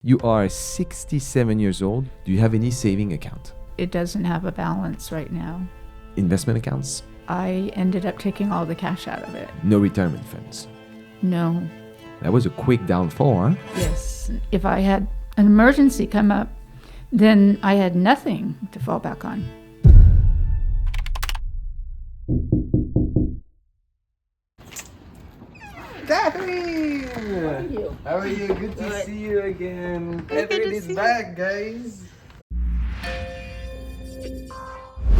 You are 67 years old. Do you have any saving account? It doesn't have a balance right now. Investment accounts? I ended up taking all the cash out of it. No retirement funds? No. That was a quick downfall, huh? Yes. If I had an emergency come up, then I had nothing to fall back on. Catherine! How are you? How are you? Good to see you again. Catherine is back, guys.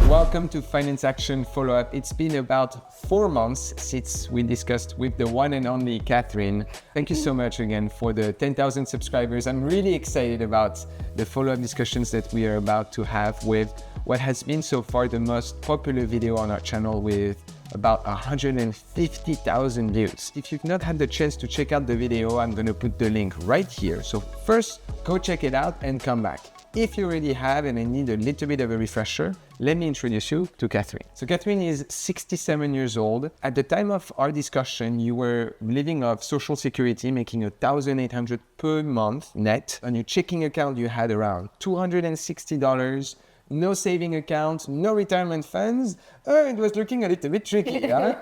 Welcome to Finance Action Follow-Up. It's been about 4 months since we discussed with the one and only Catherine. Thank you so much again for the 10,000 subscribers. I'm really excited about the follow-up discussions that we are about to have with what has been so far the most popular video on our channel with about 150,000 views. If you've not had the chance to check out the video, I'm gonna put the link right here. So first, go check it out and come back. If you already have and I need a little bit of a refresher, let me introduce you to Catherine. So Catherine is 67 years old. At the time of our discussion, you were living off Social Security, making $1,800 per month net. On your checking account, you had around $260. No saving account, no retirement funds. It was looking a little bit tricky. Huh?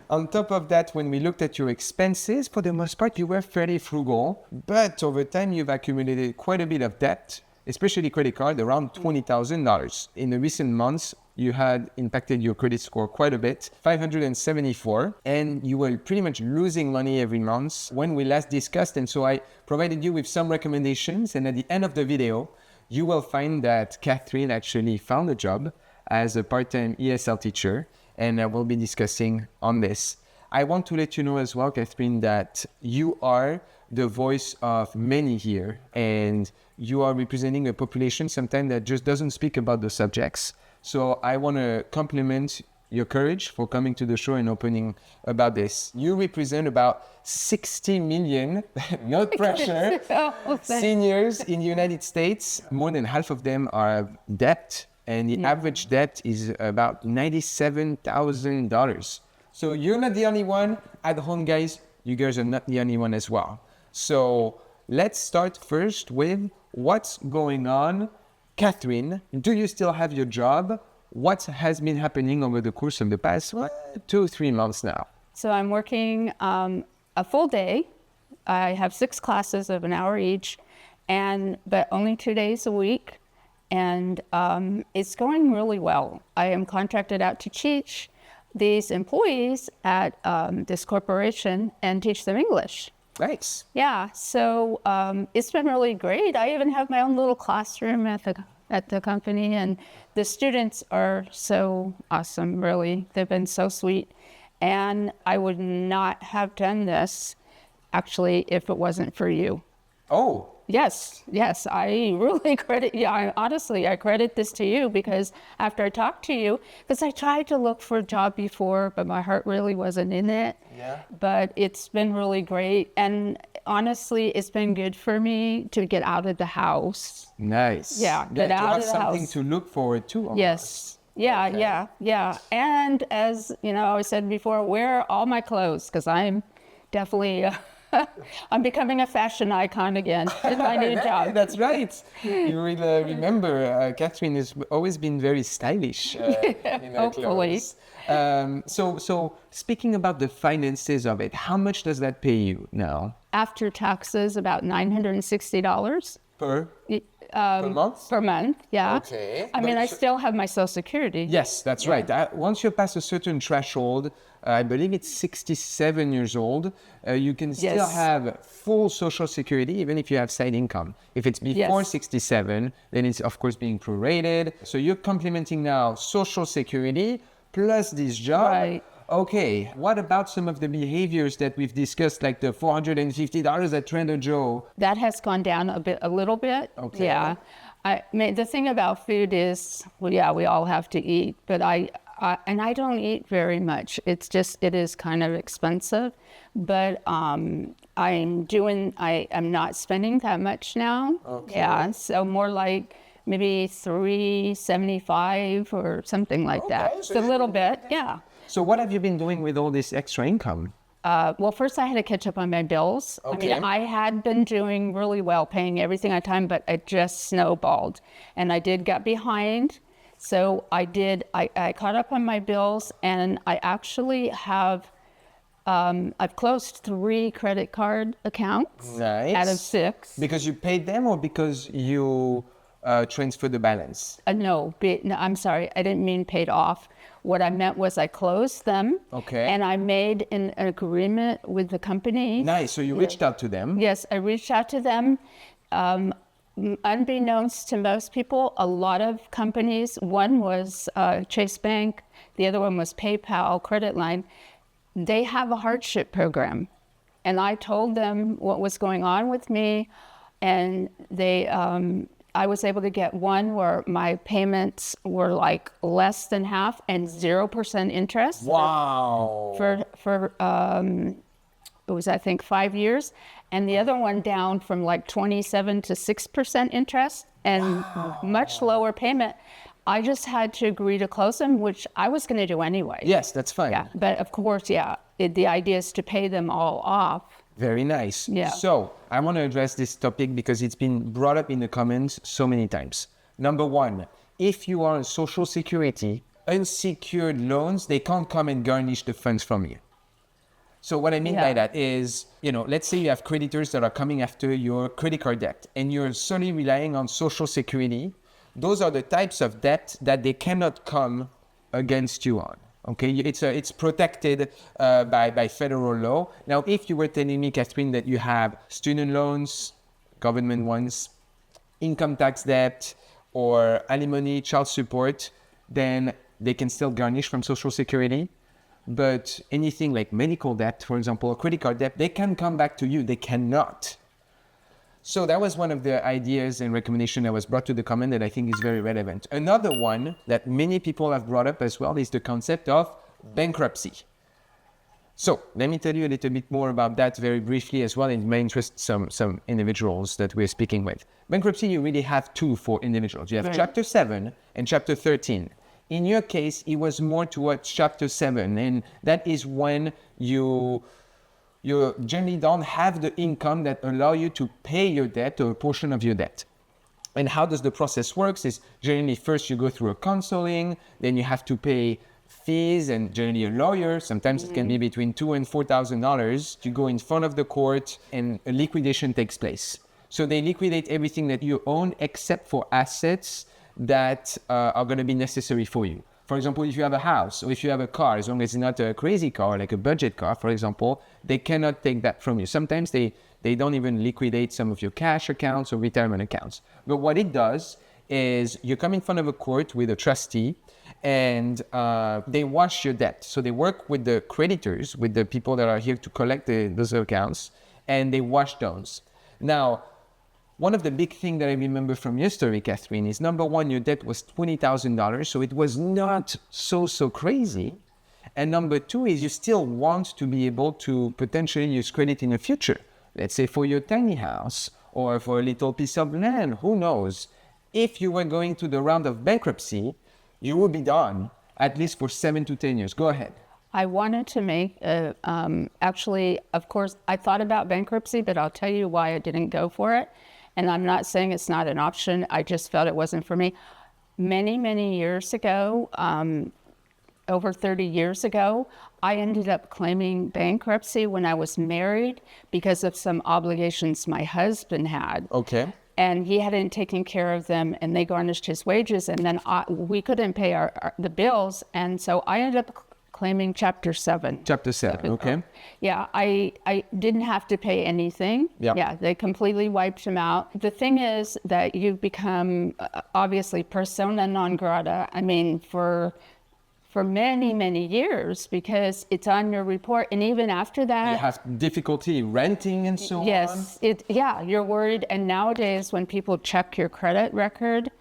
On top of that, when we looked at your expenses, for the most part, you were fairly frugal. But over time, you've accumulated quite a bit of debt, especially credit card, around $20,000. In the recent months, you had impacted your credit score quite a bit, 574, and you were pretty much losing money every month when we last discussed. And so I provided you with some recommendations. And at the end of the video, you will find that Catherine actually found a job as a part-time ESL teacher, and I will be discussing on this. I want to let you know as well, Catherine, that you are the voice of many here, and you are representing a population sometimes that just doesn't speak about the subjects. So I want to compliment your courage for coming to the show and opening about this. You represent about 60 million, no pressure, seniors in the United States. More than half of them are debt, and the average debt is about $97,000. So you're not the only one at home, guys. You guys are not the only one as well. So let's start first with what's going on. Catherine, do you still have your job? What has been happening over the course of the past 2 or 3 months now? So I'm working a full day. I have 6 classes of an hour each, but only 2 days a week. And it's going really well. I am contracted out to teach these employees at this corporation and teach them English. Nice. Yeah, so it's been really great. I even have my own little classroom at the company, and the students are so awesome, really. They've been so sweet. And I would not have done this, actually, if it wasn't for you. Oh. Yes, I really credit, honestly, I credit this to you, because after I talked to you, because I tried to look for a job before, but my heart really wasn't in it. Yeah. But it's been really great. And honestly, it's been good for me to get out of the house. Nice. Yeah, get out of the house. To have something to look forward to. Yes. Yeah, okay. Yeah. And as you know, I said before, wear all my clothes, because I'm definitely... I'm becoming a fashion icon again in my new job. That's right. You will remember, Catherine has always been very stylish in her Hopefully. clothes. So speaking about the finances of it, how much does that pay you now? After taxes, about $960 Per month? per month. Yeah. Okay. I mean, I still have my Social Security. Yes, that's right. Once you pass a certain threshold, I believe it's 67 years old, you can still have full Social Security, even if you have side income. If it's before 67, then it's of course being prorated. So you're complementing now Social Security plus this job. Right. Okay, what about some of the behaviors that we've discussed, like the $450 at Trader Joe? That has gone down a little bit. Okay. Yeah. I mean, the thing about food is, well, yeah, we all have to eat, but I don't eat very much. It is kind of expensive, but I'm not spending that much now. Okay. Yeah, so more like maybe $375 or something like that. So It's a little bit, yeah. So what have you been doing with all this extra income? well, first I had to catch up on my bills. Okay. I mean, I had been doing really well, paying everything on time, but it just snowballed. And I did get behind. So I caught up on my bills, and I actually have, I've closed 3 credit card accounts Nice. out of 6. Because you paid them or because you transferred the balance? No, I'm sorry, I didn't mean paid off. What I meant was I closed them. Okay. And I made an agreement with the company. Nice. So you reached out to them. Yes, I reached out to them. Unbeknownst to most people, a lot of companies, one was Chase Bank, the other one was PayPal, credit line, they have a hardship program. And I told them what was going on with me, and I was able to get one where my payments were like less than half and 0% interest. Wow. For it was, I think, 5 years, and the other one down from like 27 to 6% interest and much lower payment. I just had to agree to close them, which I was going to do anyway. Yes, that's fine. Yeah, but of course, the idea is to pay them all off. Very nice. Yeah. So I want to address this topic because it's been brought up in the comments so many times. Number one, if you are on Social Security, unsecured loans, they can't come and garnish the funds from you. So what I mean by that is, let's say you have creditors that are coming after your credit card debt and you're solely relying on Social Security. Those are the types of debt that they cannot come against you on. Okay, it's protected by federal law. Now, if you were telling me, Catherine, that you have student loans, government ones, income tax debt, or alimony, child support, then they can still garnish from Social Security. But anything like medical debt, for example, or credit card debt, they can come back to you. They cannot. So that was one of the ideas and recommendation that was brought to the comment that I think is very relevant. Another one that many people have brought up as well is the concept of bankruptcy. So let me tell you a little bit more about that very briefly as well. It may interest some individuals that we're speaking with. Bankruptcy, you really have 2 for individuals. You have Right. Chapter 7 and Chapter 13. In your case, it was more towards Chapter 7, and that is when you generally don't have the income that allow you to pay your debt or a portion of your debt. And how does the process works is generally first you go through a counseling, then you have to pay fees and generally a lawyer. Sometimes it can be between $2,000 and $4,000. You go in front of the court and a liquidation takes place. So they liquidate everything that you own except for assets that are going to be necessary for you. For example, if you have a house or if you have a car, as long as it's not a crazy car, like a budget car, for example, they cannot take that from you. Sometimes they don't even liquidate some of your cash accounts or retirement accounts. But what it does is you come in front of a court with a trustee and they wash your debt. So they work with the creditors, with the people that are here to collect those accounts, and they wash those. Now, one of the big things that I remember from your story, Catherine, is number one, your debt was $20,000, so it was not so crazy. And number two is you still want to be able to potentially use credit in the future. Let's say for your tiny house or for a little piece of land, who knows? If you were going to the round of bankruptcy, you would be done at least for 7 to 10 years. Go ahead. I wanted to make, actually, of course, I thought about bankruptcy, but I'll tell you why I didn't go for it. And I'm not saying it's not an option. I just felt it wasn't for me. Many years ago, over 30 years ago, I ended up claiming bankruptcy when I was married because of some obligations my husband had. Okay. And he hadn't taken care of them, and they garnished his wages, and then we couldn't pay the bills, and so I ended up claiming Chapter 7. Chapter 7, okay. Yeah, I didn't have to pay anything. Yep. Yeah, they completely wiped him out. The thing is that you become obviously persona non grata. I mean, for many years, because it's on your report, and even after that, You have difficulty renting and so on. yes, you're worried. And nowadays, when people check your credit record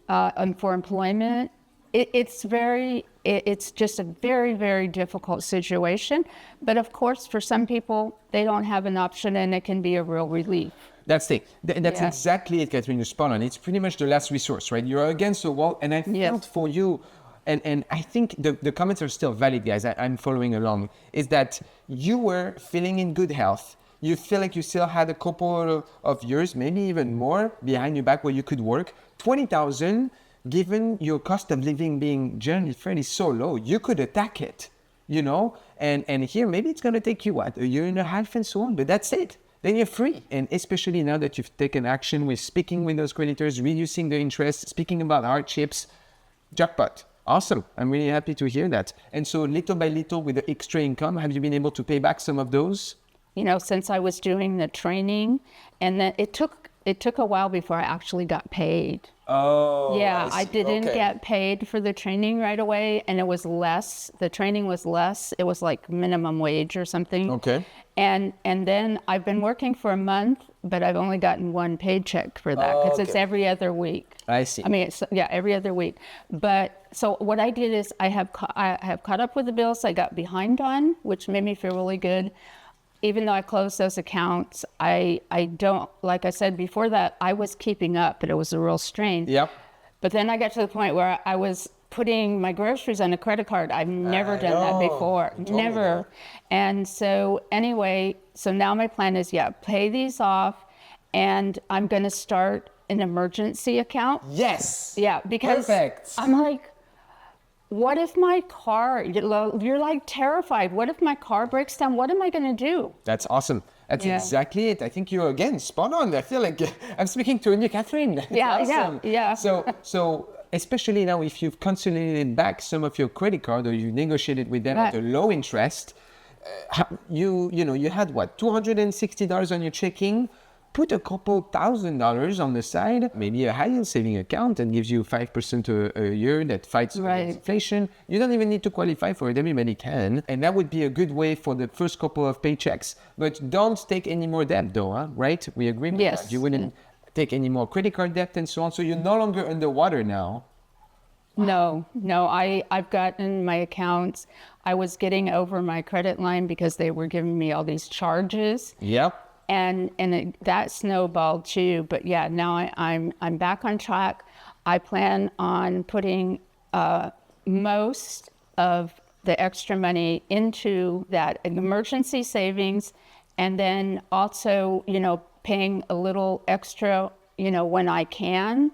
and for employment, it's just a very difficult situation. But of course, for some people, they don't have an option, and it can be a real relief. That's the that's Yeah. exactly it, Catherine. You're spot on. It's pretty much the last resource, right? You're against the wall, and I felt for you. And I think the comments are still valid, guys. I'm following along. Is that you were feeling in good health. You feel like you still had a couple of years, maybe even more, behind your back where you could work. 20,000, given your cost of living being generally fairly so low, you could attack it, you know? And here, maybe it's going to take you, what, a year and a half and so on, but that's it. Then you're free. And especially now that you've taken action with speaking with those creditors, reducing the interest, speaking about hardships, jackpot. Awesome. I'm really happy to hear that. And so little by little with the extra income, have you been able to pay back some of those? You know, since I was doing the training, and then it took a while before I actually got paid. Oh, yeah, I see. didn't Okay. get paid for the training right away, and it was less. The training was less. It was like minimum wage or something. Okay. And then I've been working for a month, but I've only gotten one paycheck for that because it's Okay. every other week. I see. I mean, it's, yeah, every other week. But so what I did is I have caught up with the bills I got behind on, which made me feel really good. Even though I closed those accounts, I don't, like I said before that, I was keeping up, but it was a real strain. Yep. But then I got to the point where I was putting my groceries on a credit card. I've never done that know. before, You told me never. that. And so anyway, so now my plan is, pay these off, and I'm going to start an emergency account. Yes. Yeah, because Perfect. I'm like, what if my car, you're like terrified. What if my car breaks down? What am I going to do? That's awesome. That's Yeah. exactly it. I think you're, again, spot on. I feel like I'm speaking to a new Catherine. That's Yeah, awesome. yeah. So especially now, if you've consolidated back some of your credit card or you negotiated with them at a Right. low interest, you know, you had what, $260 on your checking. Put a couple $1,000 on the side, maybe a high yield saving account that gives you 5% a year that fights Right. against inflation. You don't even need to qualify for it, everybody can. And that would be a good way for the first couple of paychecks. But don't take any more debt though, huh? Right? We agree with Yes. that. You wouldn't take any more credit card debt and so on. So you're no longer underwater now. No, I've gotten my accounts. I was getting over my credit line because they were giving me all these charges. Yep. And that snowballed too. But yeah, now I'm back on track. I plan on putting most of the extra money into that emergency savings, and then also, you know, paying a little extra, you know, when I can.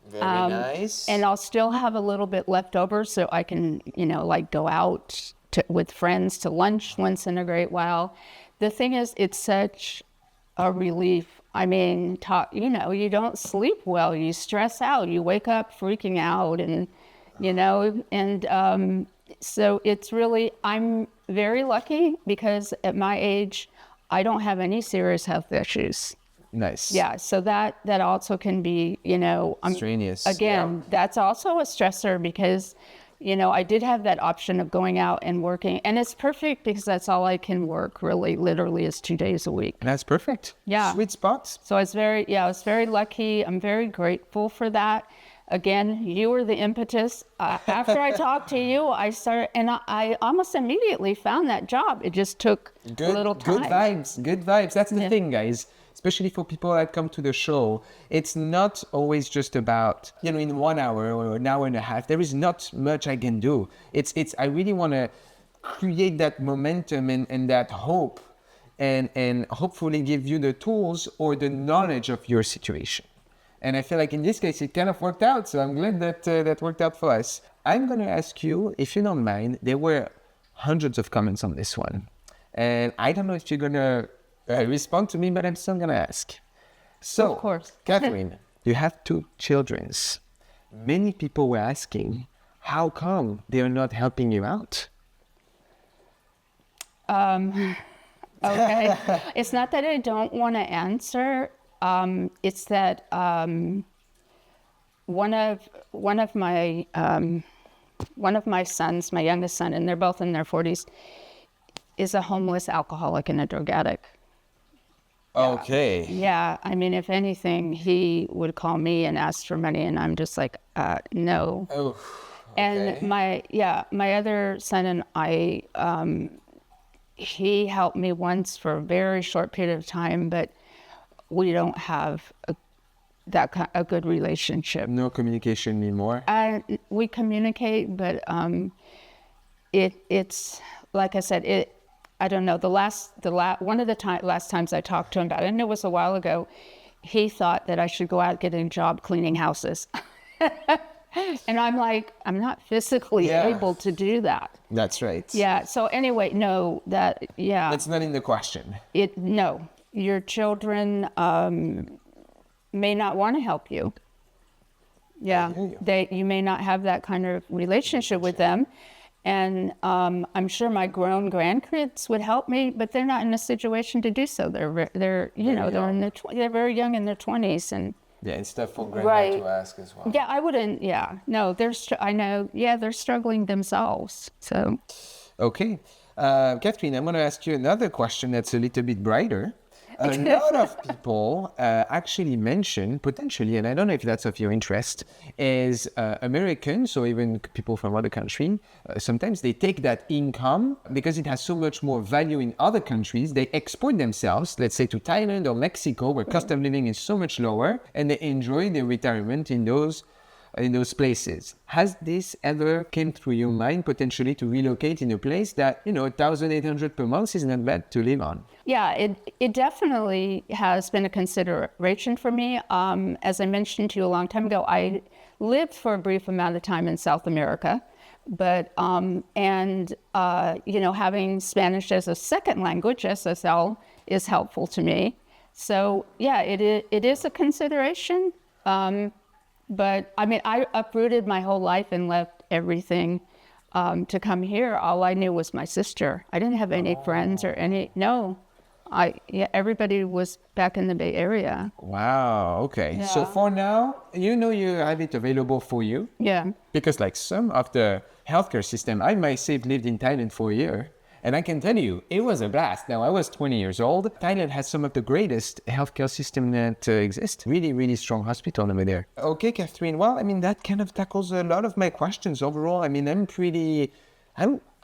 Very nice. And I'll still have a little bit left over so I can, you know, like go out with friends to lunch once in a great while. The thing is, it's such a relief. I mean, you know, you don't sleep well, you stress out, you wake up freaking out, and, you know, and so it's really, I'm very lucky because at my age, I don't have any serious health issues. Nice. Yeah, so that also can be, you know, Strenuous. again, that's also a stressor because, you know, I did have that option of going out and working, and it's perfect because that's all I can work, really, literally, is 2 days a week. That's perfect. Yeah. Sweet spot. So I was very lucky. I'm very grateful for that. Again, you were the impetus. After I talked to you, I started, and I almost immediately found that job. It just took a little time. Good vibes. Good vibes. That's the thing, guys. Especially for people that come to the show, it's not always just about, you know, in 1 hour or an hour and a half, there is not much I can do. It's I really want to create that momentum and that hope and hopefully give you the tools or the knowledge of your situation. And I feel like in this case, it kind of worked out. So I'm glad that that worked out for us. I'm going to ask you, if you don't mind, there were hundreds of comments on this one. And I don't know if you're going to respond to me, but I'm still going to ask. So, Of course. Catherine, you have 2 children. Many people were asking, how come they're not helping you out? Okay. It's not that I don't want to answer. It's that one of my sons, my youngest son, and they're both in their 40s, is a homeless alcoholic and a drug addict. Okay. Yeah, I mean, if anything, he would call me and ask for money, and I'm just like, no. Oh, And my other son and I, he helped me once for a very short period of time, but we don't have a good relationship. No communication anymore. We communicate, but it's like I said, I don't know. One of the last times I talked to him about it, and it was a while ago, he thought that I should go out and get a job cleaning houses. And I'm like, I'm not physically able to do that. That's right. Yeah. So anyway, no, That's not in the question. No, your children may not want to help you. Yeah. You may not have that kind of relationship with them. And I'm sure my grown grandkids would help me, but they're not in a situation to do so. They're they're very young in their 20s, and it's tough for grandma to ask as well. Yeah, I wouldn't. Yeah, no, I know. Yeah, they're struggling themselves. So, okay, Catherine, I'm going to ask you another question that's a little bit brighter. A lot of people actually mention potentially, and I don't know if that's of your interest, is Americans or even people from other countries, sometimes they take that income because it has so much more value in other countries. They export themselves, let's say to Thailand or Mexico, where cost of living is so much lower, and they enjoy their retirement in those places. Has this ever came through your mind potentially to relocate in a place that, $1,800 per month is not bad to live on? Yeah, it definitely has been a consideration for me. As I mentioned to you a long time ago, I lived for a brief amount of time in South America, but having Spanish as a second language, SSL, is helpful to me. So yeah, it is a consideration. But I mean, I uprooted my whole life and left everything to come here. All I knew was my sister. I didn't have any friends or everybody was back in the Bay Area. Wow, okay. Yeah. So for now, you have it available for you. Yeah. Because like some of the healthcare system, I myself lived in Thailand for a year. And I can tell you, it was a blast. Now, I was 20 years old. Thailand has some of the greatest healthcare system that exists. Really, really strong hospital over there. Okay, Catherine. Well, I mean, that kind of tackles a lot of my questions overall. I mean, I'm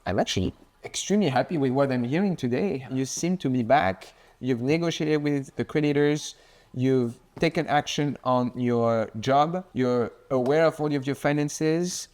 actually extremely happy with what I'm hearing today. You seem to be back. You've negotiated with the creditors. You've taken action on your job. You're aware of all of your finances.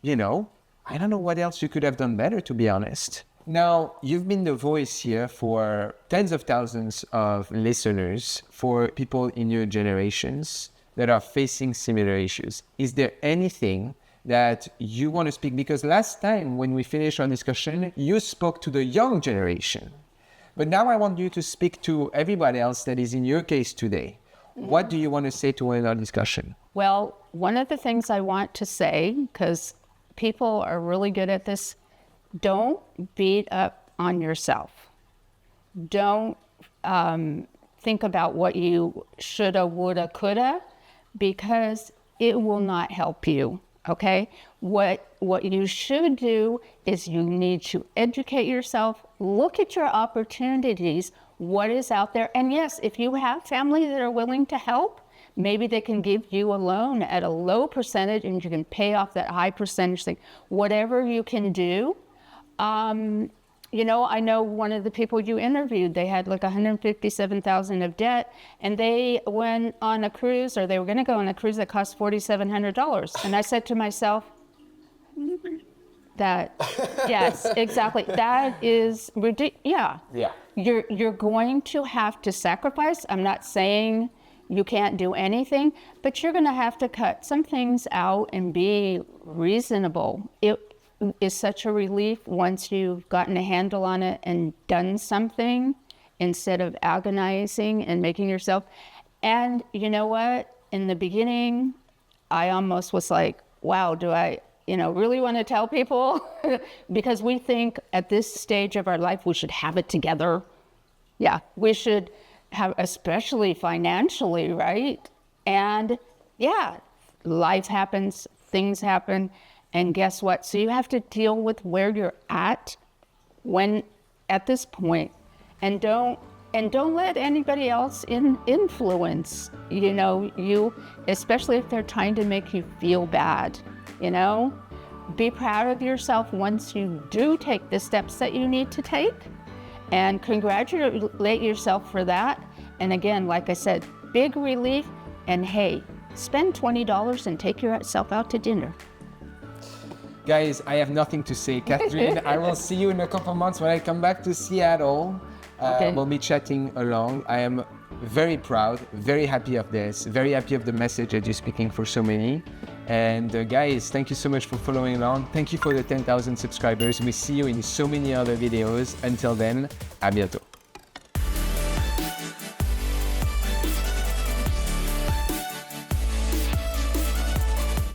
I don't know what else you could have done better, to be honest. Now, you've been the voice here for tens of thousands of listeners, for people in your generations that are facing similar issues. Is there anything that you want to speak? Because last time when we finished our discussion, you spoke to the young generation. But now I want you to speak to everybody else that is in your case today. What do you want to say to end our discussion? Well, one of the things I want to say, because people are really good at this, don't beat up on yourself. Don't think about what you shoulda, woulda, coulda, because it will not help you, okay? What you should do is you need to educate yourself, look at your opportunities, what is out there. And yes, if you have family that are willing to help, maybe they can give you a loan at a low percentage and you can pay off that high percentage thing. Whatever you can do. I know one of the people you interviewed, they had like $157,000 of debt, and they went on a cruise, or they were going to go on a cruise that cost $4,700. And I said to myself, yes, exactly. That is ridiculous. Yeah. You're going to have to sacrifice. I'm not saying you can't do anything, but you're going to have to cut some things out and be reasonable. It is such a relief once you've gotten a handle on it and done something instead of agonizing and making yourself. And you know what? In the beginning, I almost was like, wow, do I, really want to tell people? Because we think at this stage of our life, we should have it together. Yeah, we should have, especially financially, right? And yeah, life happens, things happen. And guess what? So you have to deal with where you're at at this point, and don't let anybody else influence, you, especially if they're trying to make you feel bad, Be proud of yourself once you do take the steps that you need to take, and congratulate yourself for that. And again, like I said, big relief, And hey, spend $20 and take yourself out to dinner. Guys, I have nothing to say. Catherine, I will see you in a couple months when I come back to Seattle. Okay. We'll be chatting along. I am very proud, very happy of this, very happy of the message that you're speaking for so many. And guys, thank you so much for following along. Thank you for the 10,000 subscribers. We see you in so many other videos. Until then, à bientôt.